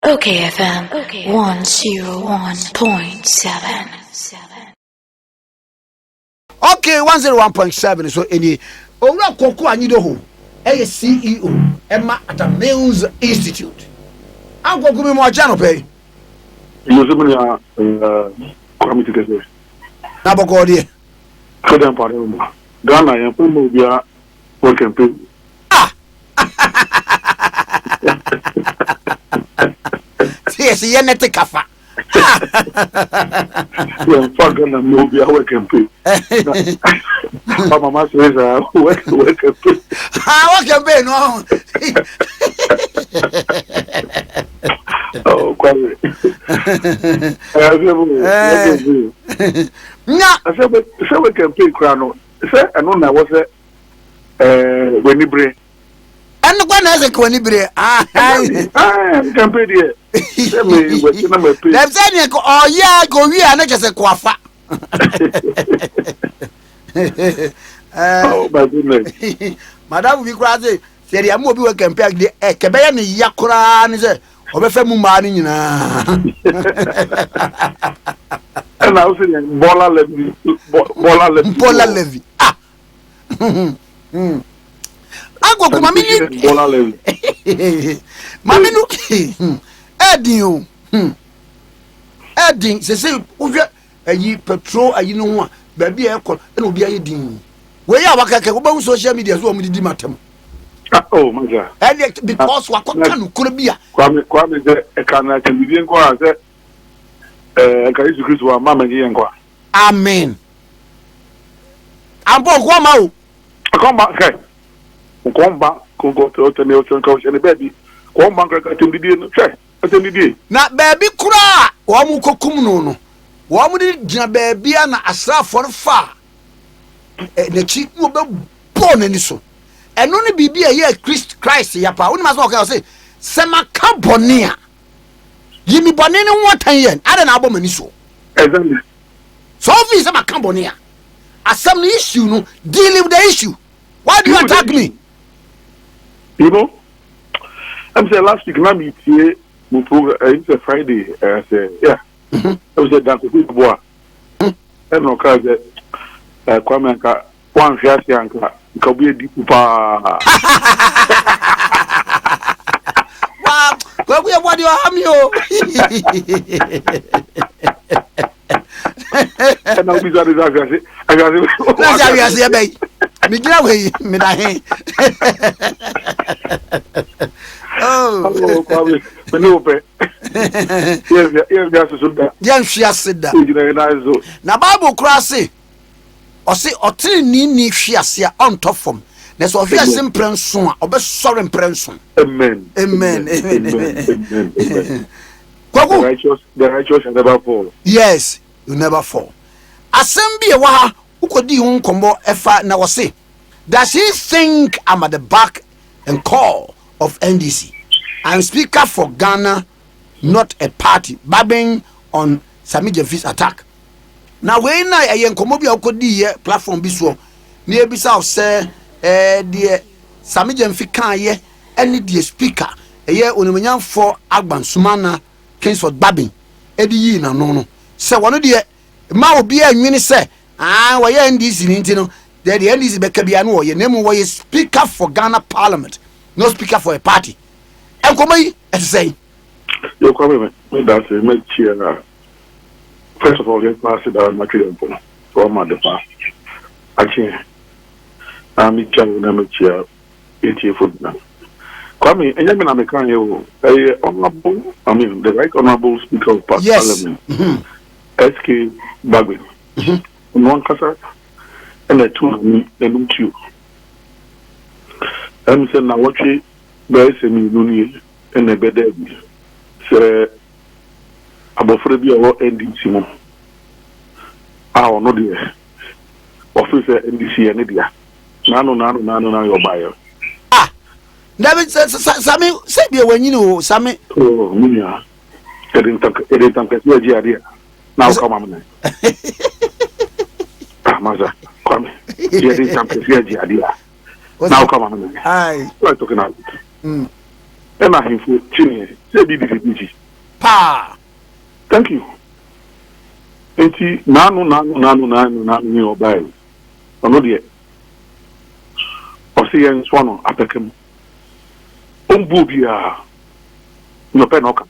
okayfm 101.7. Okay, 101.7 so any Owura Koku Anyidoho a CEO Emma at a Mills Institute. I'm going to be more channel pay. You committee case. Nabogodi. Couldn't pardon Ghana and Pumobia working people. Yes, yenete kafa. Yeah, fucking a movie working people. Mama says, working people. What can be no? Oh, quite. No, I said, we can pay crown. Say, I know that was when you bring. and the one has a quanibre. I can pay the. Them saying, oh, yeah, go here, not just a quafa. Oh, my goodness. Madame, we crazy. Said, I'm going to compare the Kabayan Yakura and say, Obefemu money. And I was saying, Bola Levy. Ah. Agwo ko mami ni Bola Levy. Mami no Edin Edin se wo ayi petrol ayi no ho a ba bia e ko na obi ayi din we ya wakaka wo ba social media so o mu didi matam. Oh my God. And because wakoka no kuro bia Kwame de e kana television ko a se ka Yesu Kristo wa mama ngi en ko. Amen. Ambo ko ma o. Komba kai. Komba ko to ne o ko se ne baby. Komba ka television no se. Television. Na baby kura wo mu kokum no. Wo mu di gina baby na asrafo fa. Na chi wo be born ni so. Eno ne bibia ye Christ ya pa. Oni ma so okay say sema ka bone a. Yimi bone ne ho tan yen. Ade na abomani so. Exactly. So obvious sema ka bone a. Asem the issue no deal with the issue. Why do you attack me? You know, I'm saying last week na me tie mo program it's a Friday say yeah. I was at that boy. And no ka je Kwame ka one fiase anka ka bi di pa. Wow, go we what you am yo. And now we got it. I got it. Let's say be. Me gina we me da he. Oh, probably. Me no pay. Yes, so that. Yan fiase da. You Na Bible cross o say otiri ni fiase a on top form. Na so fiase mprenso a obe sore mprenso. Amen. Amen. The righteous shall never fall. Yes, you never fall. Assembly e wa ha ukodi hu nkombo efa na wose. Does he think I'm at the back and call of NDC and speaker for Ghana, not a party, babbling on Sami Jeffis attack? Now when I nkombo bi ukodi ye platform bi so na ebisa of say the Sami Jeffis kan ye any the speaker ye onimanyam for Agban Sumana Kingsford babbing edi yi na no se wono de ma obi anwini se we NDC ni ntino the NDC be ka bia no wo ye nemu wo ye speaker for Ghana Parliament, no speaker for a party. Enkomo yi say you come me that me cheer. First of all, let's pass it down my children for my depa. Actually, I'm trying to cheer 80 foot now. Kwame, and you're going to honorable, I mean, the right honorable speaker of Parliament, SK Bagwe, one casa, and the two, and two. I'm saying, now what you bear me, and the bed, say, about Frebia or NDC. I will not there. Officer NDC and India. Nano, your buyer. Never Sami say be when you know Sami. Oh, Minya. Edit now come on. Maza, come. Edit idea. Now come on. Aye. What talking about? And I have Chile, say BBB. Pa. Thank you. Enti nanu ni obai. Ono de. O se yen swano apekem. Ombu bia. No pe no ka.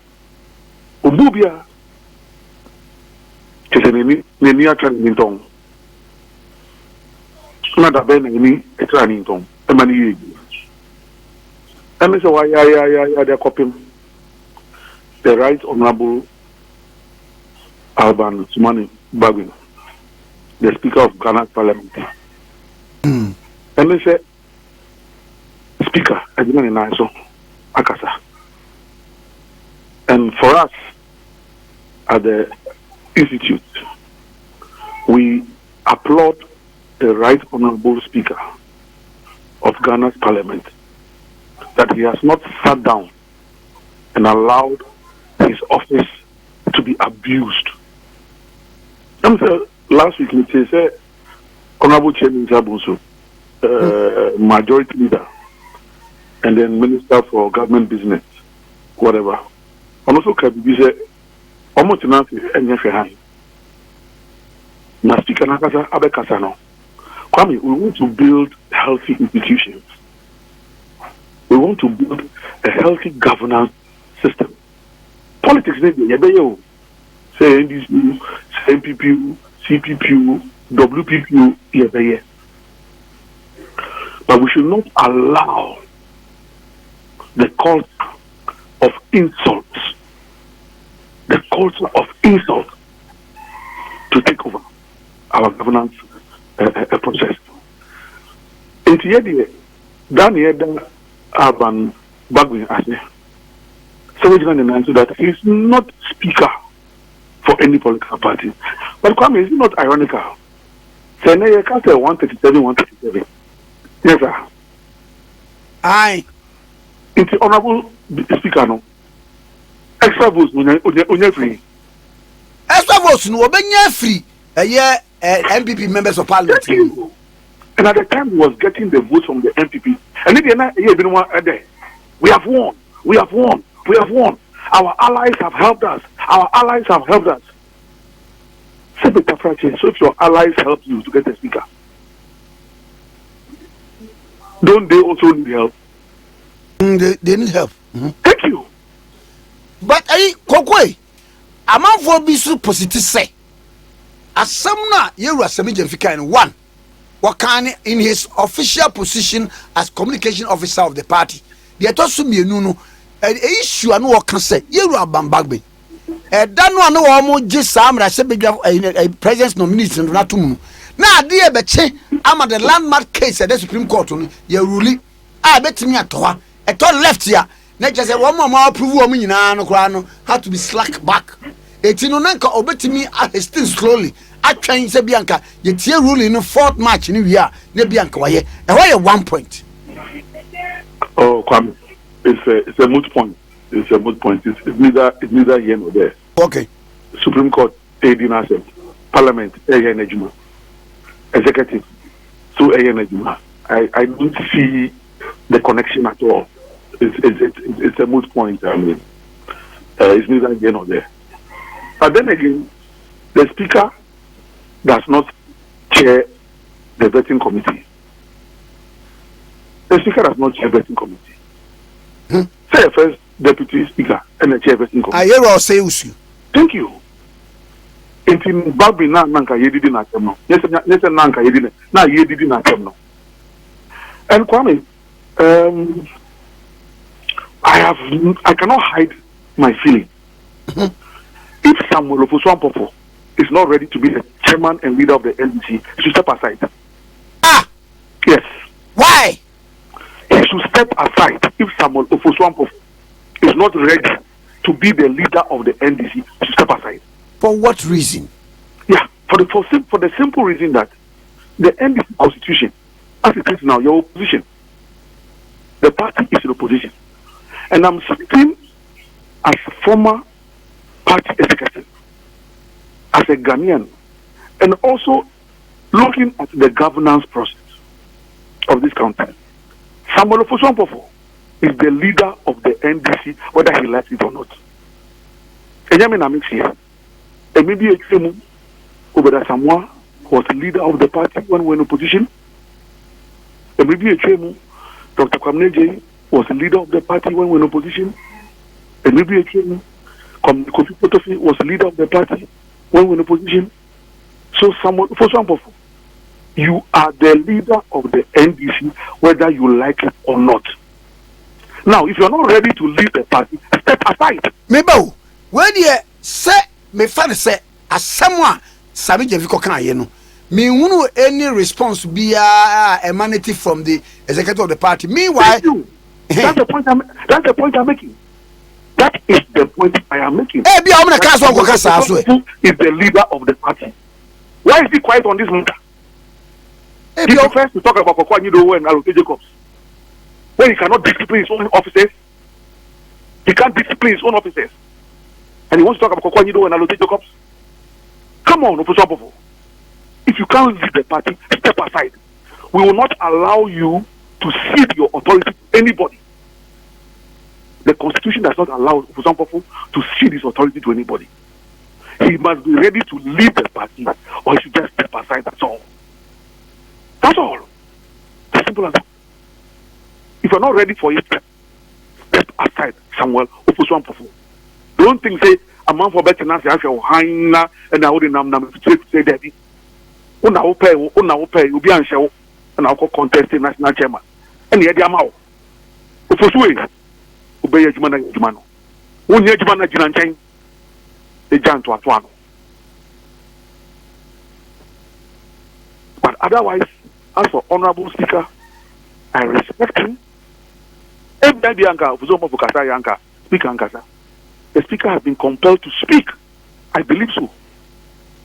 Ombu bia. Kese ni atra ni nton. Na da be ni atra ni nton. E mani yi. E me se wa ya de kopim. The Right Honorable Alban Sumani Bagwin, the Speaker of Ghana Parliament. And they say, Speaker, I didn't know so, Akasa. And for us at the Institute, we applaud the Right Honorable Speaker of Ghana's Parliament that he has not sat down and allowed his office to be abused. Last week, we said, Honorable Chairman Zabunso, Majority Leader, and then Minister for Government Business, whatever. And also, Kabi said, almost enough, and Yafahan. Now, Speaker Nakasa Abekasano. Kwame, we want to build healthy institutions. We want to build a healthy governance system. Politics, say NDC, say MPP, CPP, WPP, but we should not allow the culture of insults, to take over our governance process. In the Daniel Urban Bagwin Ase, so we can answer that he is not speaker for any political party. But Kwame, is it not ironical? Senate you can't say 137. Yes, sir. Aye. It's the honorable speaker, no. Extra votes, on free. Extra votes, no, free. MPP members of parliament. And at the time, he was getting the votes from the MPP. And then we have won. We have won. We have won. Our allies have helped us. Our allies have helped us. So if your allies help you to get a speaker, don't they also need help? They need help. Thank you. But Koku, a man for be so positive say. As some na you are Semijafika one. What can in his official position as communication officer of the party? They told me no. An issue and what can say you are Bambagbe. That no one almost just some I said a president's nomination not to move. Now, dear Betche, I'm at the landmark case at the Supreme Court. You ruling. I bet me at Toa. A toll left here. Not just a woman more approval me no crano had to be slack back. A Tinonanka obey me at still slowly. I train Bianca, yet here ruling in fourth match in New Year, Nebianca, and why 1 point? Oh, Kwame. It's a moot point. It's a moot point. It's neither here nor there. Okay. Supreme Court, AD Parliament, AN Executive, so AN I don't see the connection at all. It's a moot point. I mean, it's neither here nor there. But then again, the Speaker does not chair the vetting committee. The Speaker does not chair the vetting committee. Say first Deputy Speaker and the chairperson. I hear all say you. Thank you. In Babi na nanka yedi na temno. Yes, nanka yedi na yedi na temno. And Kwame, I cannot hide my feeling. If Samuel Ofosu Ampofo is not ready to be the chairman and leader of the NDC, he should step aside. Ah, yes. Why? He should step aside if Samuel Ofosu Ampofo is not ready to be the leader of the NDC. He should step aside. For what reason? Yeah, for the simple reason that the NDC constitution, as it is now, your opposition, the party is in opposition, and I'm sitting as a former party executive, as a Ghanaian, and also looking at the governance process of this country. Samuel Ofosu Ampofo is the leader of the NDC, whether he likes it or not. Enyamina mix here. And maybe a Tremu over Samoa was leader of the party when we were in opposition. And maybe a Tremu, Dr. Kwamneje was leader of the party when we were in opposition. And maybe a Tremu, Kofi Potofi was leader of the party when we were in opposition. So someone, Ofosu Ampofo, you are the leader of the NDC, whether you like it or not. Now, if you are not ready to lead the party, step aside. Maybe when you say, me fan say, as someone, Sami Jeviko can you know, me wunu any response be emanating from the executive of the party. Meanwhile, Thank you. That's the point I'm making. That is the point I am making. Hey, be amuna kaso ko kasa so. Who is the leader of the party? Why is he quiet on this matter? Hey, He prefers to talk about Koku Anyidoho and Alote Jacobs. When he cannot discipline his own officers, he can't discipline his own officers. And he wants to talk about Koku Anyidoho and Alote Jacobs. Come on, Ofosu Ampofo. If you can't lead the party, step aside. We will not allow you to cede your authority to anybody. The Constitution does not allow Ofosu Ampofo to cede his authority to anybody. He must be ready to lead the party, or he should just step aside. That's all. That's all. As simple as that. If you're not ready for it, step aside, Samuel Ofosu Ampofo. Don't think say a man for better nancy after Haina and I would nam say that. Una will pay, you'll be on show, and I'll contest in national chairman. And yet, Yamao. Ofosu, obey a Jumano. One year Jumana Jinan, the Jan to Atuano. But otherwise, as for Honorable Speaker, I respect him. Every day, Yanka, Fuzoma Yanka, Speaker Ankasa. The Speaker has been compelled to speak. I believe so.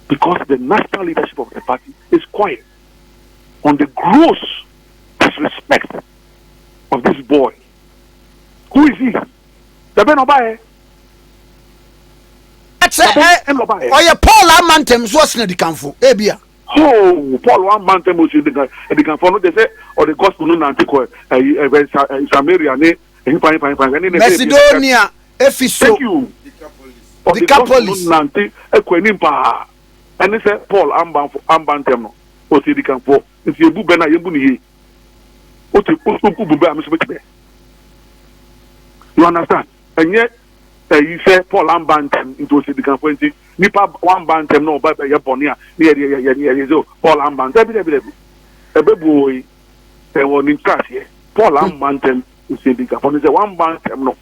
Because the national leadership of the party is quiet on the gross disrespect of this boy. Who is he? The Ben Obaye. Oh, yeah, Paul Amantem was not the Camfo. Ebia. Oh, Paul Amantem was the Camfo. They say, or the gospel no antiquo, Samaria, Macedonia, Ephesus. Thank you. The gospel and they say Paul Amantem was the Camfo. If you bubena, you bunny. You understand? And yet, you say Paul Ambantem into the Campo. Nipa one bantem no by Yaponia, near Paul Ambantem. A baby, there was in class here. Paul Ambantem is the Campo. Is one bantem no,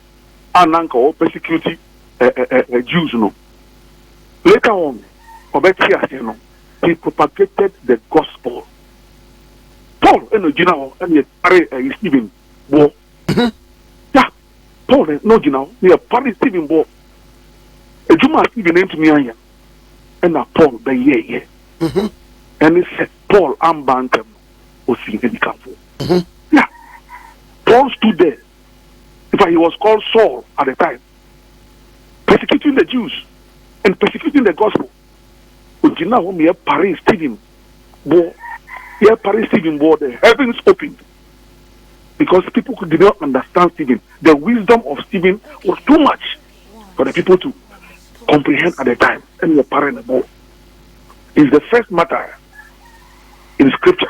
an uncle persecuting Jews no. Later on, Obetia, he propagated the gospel. Paul and the general and Stephen Bo. Yeah, Paul no general, he a party Stephen Bo. A Juma Stephen named me here. And a Paul the year. And he said, Paul Ambantem was in the camp. Yeah. Paul stood there. In fact, he was called Saul at the time, persecuting the Jews and persecuting the gospel. But you know, when we have Paris Stephen Bo. Here, Paris Stephen Ward, the heavens opened because people did not understand Stephen. The wisdom of Stephen was too much for the people to comprehend at the time. And the parent more is the first matter in Scripture.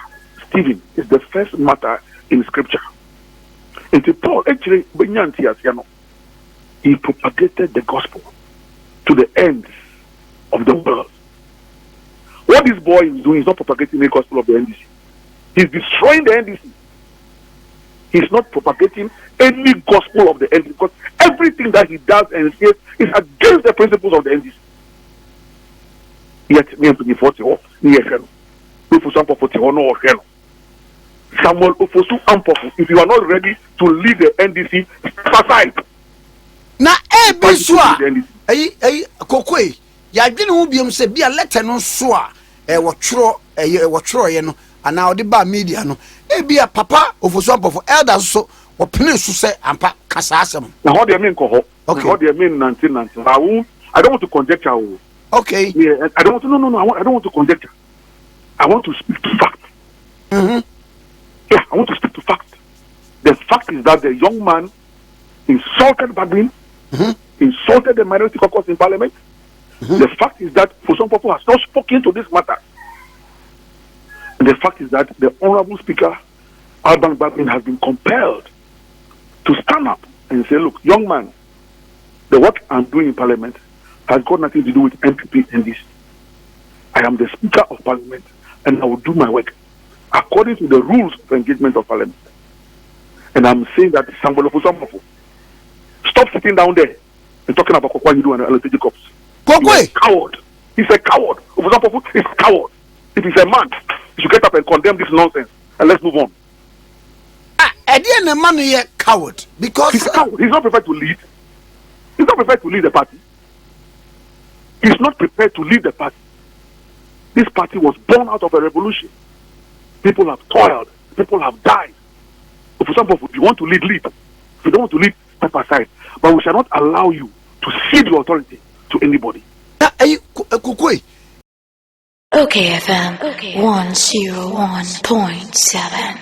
Stephen is the first matter in Scripture. And to Paul, actually, he propagated the gospel to the ends of the world. What this boy is doing is not propagating the gospel of the NDC. He's destroying the NDC. He's not propagating any gospel of the NDC because everything that he does and says is against the principles of the NDC. Yet, me and 40 Samuel Ofosu Ampofo, if you are not ready to lead the NDC, step aside. Na Biswa, Kokwe. Ya dwene ho biom se bia letter no so a wo tworo ye no ana odi ba media no e bia papa Ofosu Ampofo elder so wo pene so se ampa kasa asem na ho de mean ko ho ho de mean 1990 I don't want to conjecture. Okay, yeah, I don't want to I don't want to conjecture. I want to speak to facts. Yeah, I want to speak to facts. The fact is that the young man insulted Badwin, insulted the minority caucus in parliament. The fact is that Ofosu Ampofo has not spoken to this matter. And the fact is that the Honorable Speaker, Alban Badwin, has been compelled to stand up and say, look, young man, the work I'm doing in parliament has got nothing to do with MPP and this. I am the Speaker of Parliament and I will do my work according to the rules of engagement of Parliament. And I'm saying that somebody Ofosu Ampofo, stop sitting down there and talking about Koku Anyidoho and LTG Corps. He's a coward. He's a coward. Ofosu Ampofo is a coward. If he's a man, he should get up and condemn this nonsense and let's move on. Eddie and man is a coward because he's a coward. He's not prepared to lead. He's not prepared to lead the party. He's not prepared to lead the party. This party was born out of a revolution. People have toiled. People have died. Ofosu Ampofo, if you want to lead, lead. If you don't want to lead, step aside. But we shall not allow you to cede your authority to anybody. OKFM 101.7.